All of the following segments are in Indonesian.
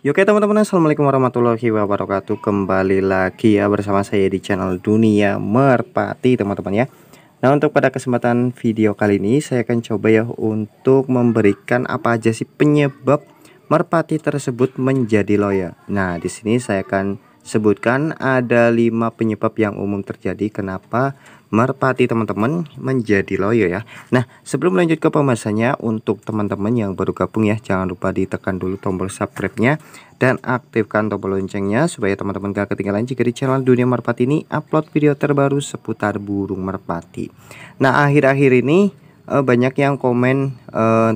Oke teman-teman, assalamualaikum warahmatullahi wabarakatuh. Kembali lagi ya bersama saya di channel Dunia Merpati teman-teman ya. Nah, untuk pada kesempatan video kali ini saya akan coba ya untuk memberikan apa aja sih penyebab merpati tersebut menjadi loyo. Nah, di sini saya akan sebutkan ada 5 penyebab yang umum terjadi kenapa merpati teman-teman menjadi loyo ya. Nah, sebelum lanjut ke pembahasannya, untuk teman-teman yang baru gabung ya, jangan lupa ditekan dulu tombol subscribe-nya dan aktifkan tombol loncengnya supaya teman-teman gak ketinggalan jika di channel Dunia Merpati ini upload video terbaru seputar burung merpati. Nah, akhir-akhir ini banyak yang komen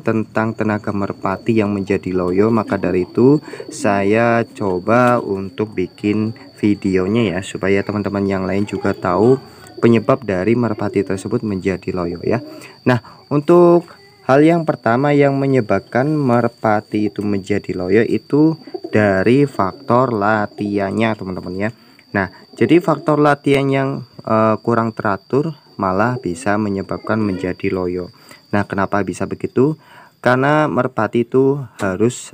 tentang tenaga merpati yang menjadi loyo. Maka dari itu saya coba untuk bikin videonya ya, supaya teman-teman yang lain juga tahu penyebab dari merpati tersebut menjadi loyo ya. Nah, untuk hal yang pertama yang menyebabkan merpati itu menjadi loyo itu dari faktor latihannya teman-teman ya. Nah, jadi faktor latihan yang kurang teratur malah bisa menyebabkan menjadi loyo. Nah, kenapa bisa begitu? Karena merpati itu harus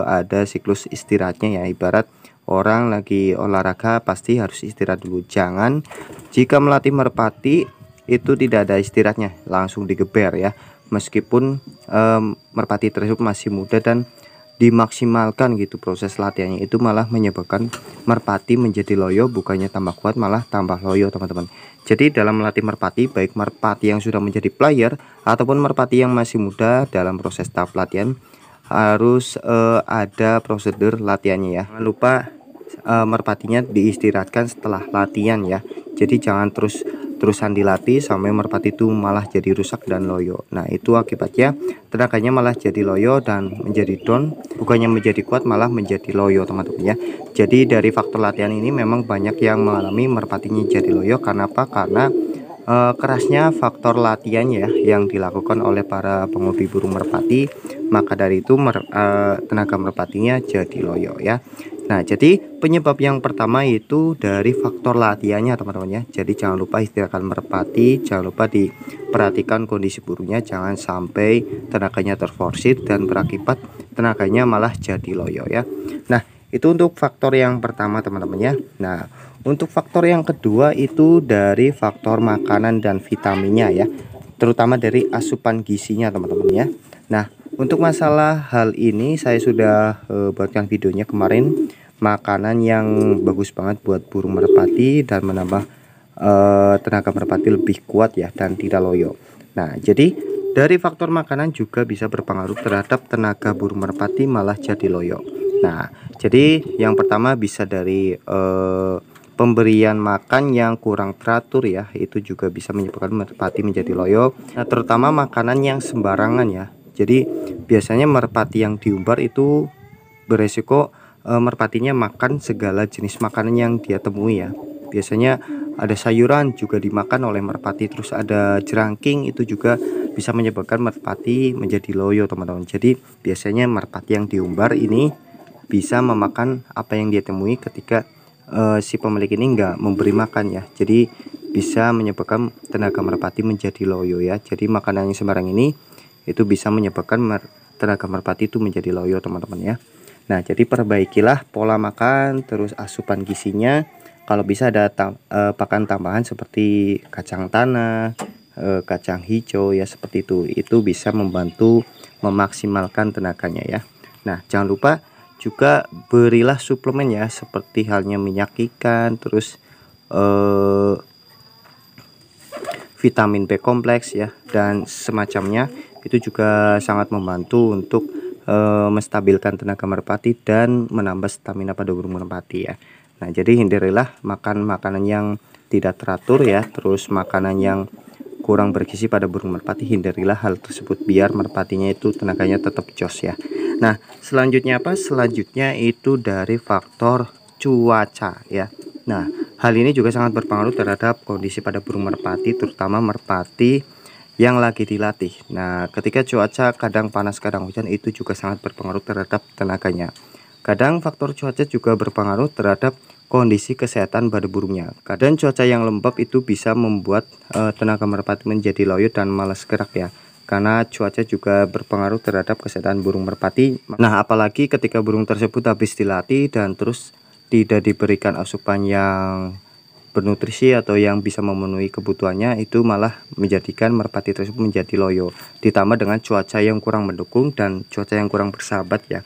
ada siklus istirahatnya ya. Ibarat orang lagi olahraga pasti harus istirahat dulu. Jangan jika melatih merpati itu tidak ada istirahatnya, langsung digeber ya. Meskipun merpati tersebut masih muda dan dimaksimalkan gitu proses latihannya, itu malah menyebabkan merpati menjadi loyo, bukannya tambah kuat malah tambah loyo teman-teman. Jadi dalam melatih merpati, baik merpati yang sudah menjadi player ataupun merpati yang masih muda, dalam proses tahap latihan harus ada prosedur latihannya ya. Jangan lupa merpatinya diistirahatkan setelah latihan ya. Jadi jangan terusan dilatih sampai merpati itu malah jadi rusak dan loyo. Nah, itu akibatnya tenaganya malah jadi loyo dan menjadi down, bukannya menjadi kuat malah menjadi loyo teman-teman ya. Jadi dari faktor latihan ini memang banyak yang mengalami merpatinya jadi loyo. Karena apa? Karena kerasnya faktor latihan ya yang dilakukan oleh para penghobi burung merpati. Maka dari itu tenaga merpatinya jadi loyo ya. Nah, jadi penyebab yang pertama itu dari faktor latihannya teman-teman ya. Jadi jangan lupa istirahatkan merpati, jangan lupa diperhatikan kondisi burungnya, jangan sampai tenaganya terforsir dan berakibat tenaganya malah jadi loyo ya. Nah, itu untuk faktor yang pertama teman-teman ya. Nah, untuk faktor yang kedua itu dari faktor makanan dan vitaminnya ya, terutama dari asupan gizinya teman-teman ya. Nah, untuk masalah hal ini saya sudah buatkan videonya kemarin, makanan yang bagus banget buat burung merpati dan menambah tenaga merpati lebih kuat ya dan tidak loyo. Nah, jadi dari faktor makanan juga bisa berpengaruh terhadap tenaga burung merpati malah jadi loyo. Nah, jadi yang pertama bisa dari pemberian makan yang kurang teratur ya, itu juga bisa menyebabkan merpati menjadi loyo. Nah, terutama makanan yang sembarangan ya. Jadi biasanya merpati yang diumbar itu beresiko merpatinya makan segala jenis makanan yang dia temui ya. Biasanya ada sayuran juga dimakan oleh merpati, terus ada jerangking, itu juga bisa menyebabkan merpati menjadi loyo teman-teman. Jadi biasanya merpati yang diumbar ini bisa memakan apa yang dia temui ketika si pemilik ini enggak memberi makan ya. Jadi bisa menyebabkan tenaga merpati menjadi loyo ya. Jadi makanan yang sembarang ini itu bisa menyebabkan tenaga merpati itu menjadi loyo teman-teman ya. Nah, jadi perbaikilah pola makan, terus asupan gizinya. Kalau bisa ada pakan tambahan seperti kacang tanah, kacang hijau ya, seperti itu. Itu bisa membantu memaksimalkan tenaganya ya. Nah, jangan lupa juga berilah suplemen ya, seperti halnya minyak ikan, terus vitamin B kompleks ya dan semacamnya. Itu juga sangat membantu untuk menstabilkan tenaga merpati dan menambah stamina pada burung merpati ya. Nah, jadi hindarilah makan makanan yang tidak teratur ya, terus makanan yang kurang bergizi pada burung merpati, hindarilah hal tersebut biar merpatinya itu tenaganya tetap jos ya. Nah, selanjutnya apa? Selanjutnya itu dari faktor cuaca ya. Nah, hal ini juga sangat berpengaruh terhadap kondisi pada burung merpati, terutama merpati yang lagi dilatih. Nah, ketika cuaca kadang panas kadang hujan, itu juga sangat berpengaruh terhadap tenaganya. Kadang faktor cuaca juga berpengaruh terhadap kondisi kesehatan pada burungnya. Kadang cuaca yang lembab itu bisa membuat tenaga merpati menjadi loyo dan malas gerak ya. karena cuaca juga berpengaruh terhadap kesehatan burung merpati. Nah, apalagi ketika burung tersebut habis dilatih dan terus tidak diberikan asupan yang bernutrisi atau yang bisa memenuhi kebutuhannya, itu malah menjadikan merpati tersebut menjadi loyo. Ditambah dengan cuaca yang kurang mendukung dan cuaca yang kurang bersahabat ya.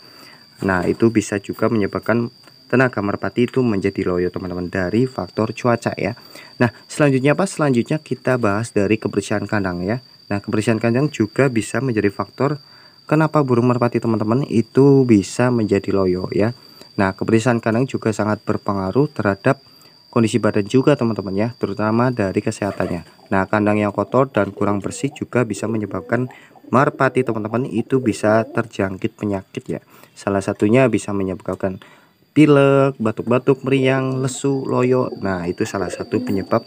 Nah, itu bisa juga menyebabkan tenaga merpati itu menjadi loyo teman-teman, dari faktor cuaca ya. Nah, selanjutnya apa? Selanjutnya kita bahas dari kebersihan kandang ya. Nah, kebersihan kandang juga bisa menjadi faktor kenapa burung merpati teman-teman itu bisa menjadi loyo ya. Nah, kebersihan kandang juga sangat berpengaruh terhadap kondisi badan juga teman-teman ya, terutama dari kesehatannya. Nah, kandang yang kotor dan kurang bersih juga bisa menyebabkan merpati teman-teman itu bisa terjangkit penyakit ya. Salah satunya bisa menyebabkan pilek, batuk-batuk, meriang, lesu, loyo. Nah, itu salah satu penyebab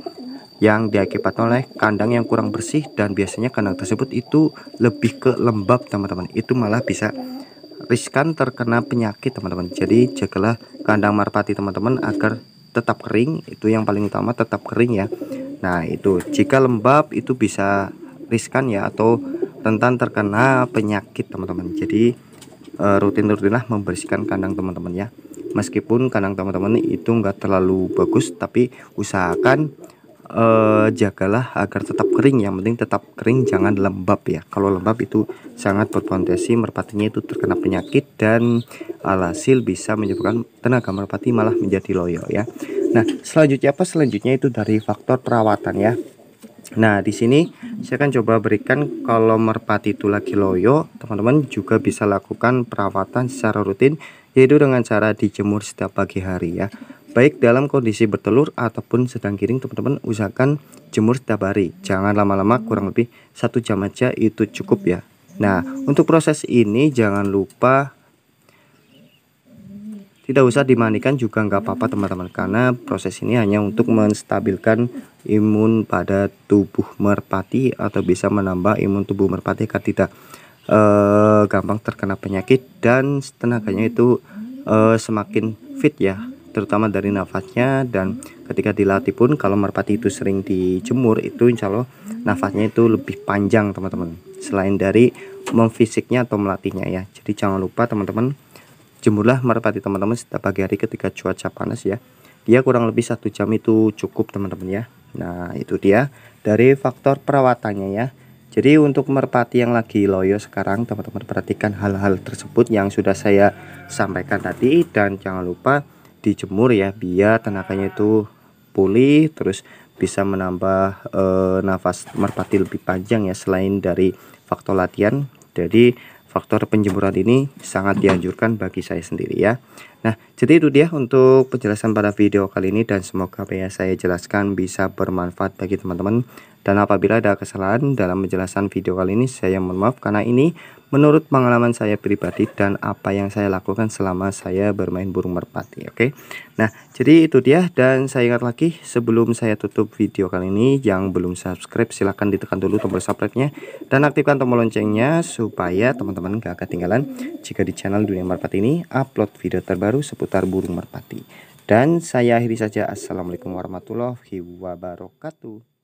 yang diakibatkan oleh kandang yang kurang bersih, dan biasanya kandang tersebut itu lebih ke lembab teman-teman. Itu malah bisa riskan terkena penyakit teman-teman. Jadi jagalah kandang merpati teman-teman agar tetap kering, itu yang paling utama, tetap kering ya. Nah, itu jika lembab itu bisa riskan ya, atau rentan terkena penyakit teman-teman. Jadi rutin-rutinlah membersihkan kandang teman-teman ya. Meskipun kandang teman-teman itu enggak terlalu bagus, tapi usahakan jagalah agar tetap kering. Yang penting tetap kering, jangan lembab ya. Kalau lembab itu sangat berpotensi merpatinya itu terkena penyakit, dan alhasil bisa menyebabkan tenaga merpati malah menjadi loyo ya. Nah, selanjutnya apa? Selanjutnya itu dari faktor perawatan ya. Nah, di sini saya akan coba berikan, kalau merpati itu lagi loyo, teman-teman juga bisa lakukan perawatan secara rutin, yaitu dengan cara dijemur setiap pagi hari ya. Baik dalam kondisi bertelur ataupun sedang giring, teman-teman usahakan jemur setiap hari. Jangan lama-lama, kurang lebih 1 jam aja itu cukup ya. Nah, untuk proses ini jangan lupa tidak usah dimandikan juga nggak apa-apa teman-teman, karena proses ini hanya untuk menstabilkan imun pada tubuh merpati, atau bisa menambah imun tubuh merpati agar tidak gampang terkena penyakit, dan tenaganya itu semakin fit ya, terutama dari nafasnya. Dan ketika dilatih pun, kalau merpati itu sering dijemur, itu insya Allah nafasnya itu lebih panjang teman-teman, selain dari memfisiknya atau melatihnya ya. Jadi jangan lupa teman-teman, jemurlah merpati teman-teman setiap pagi hari ketika cuaca panas ya. Dia kurang lebih 1 jam itu cukup teman-teman ya. Nah, itu dia dari faktor perawatannya ya. Jadi untuk merpati yang lagi loyo sekarang, teman-teman perhatikan hal-hal tersebut yang sudah saya sampaikan tadi, dan jangan lupa dijemur ya, biar tenaganya itu pulih, terus bisa menambah nafas merpati lebih panjang ya, selain dari faktor latihan. Jadi faktor penjemuran ini sangat dianjurkan bagi saya sendiri ya. Nah, jadi itu dia untuk penjelasan pada video kali ini, dan semoga apa yang saya jelaskan bisa bermanfaat bagi teman-teman. Dan apabila ada kesalahan dalam penjelasan video kali ini, saya mohon maaf, karena ini menurut pengalaman saya pribadi dan apa yang saya lakukan selama saya bermain burung merpati. Oke. Nah, jadi itu dia, dan saya ingat lagi sebelum saya tutup video kali ini, yang belum subscribe silahkan ditekan dulu tombol subscribe-nya dan aktifkan tombol loncengnya, supaya teman-teman gak ketinggalan jika di channel Dunia Merpati ini upload video terbaru seputar burung merpati. Dan saya akhiri saja. Assalamualaikum warahmatullahi wabarakatuh.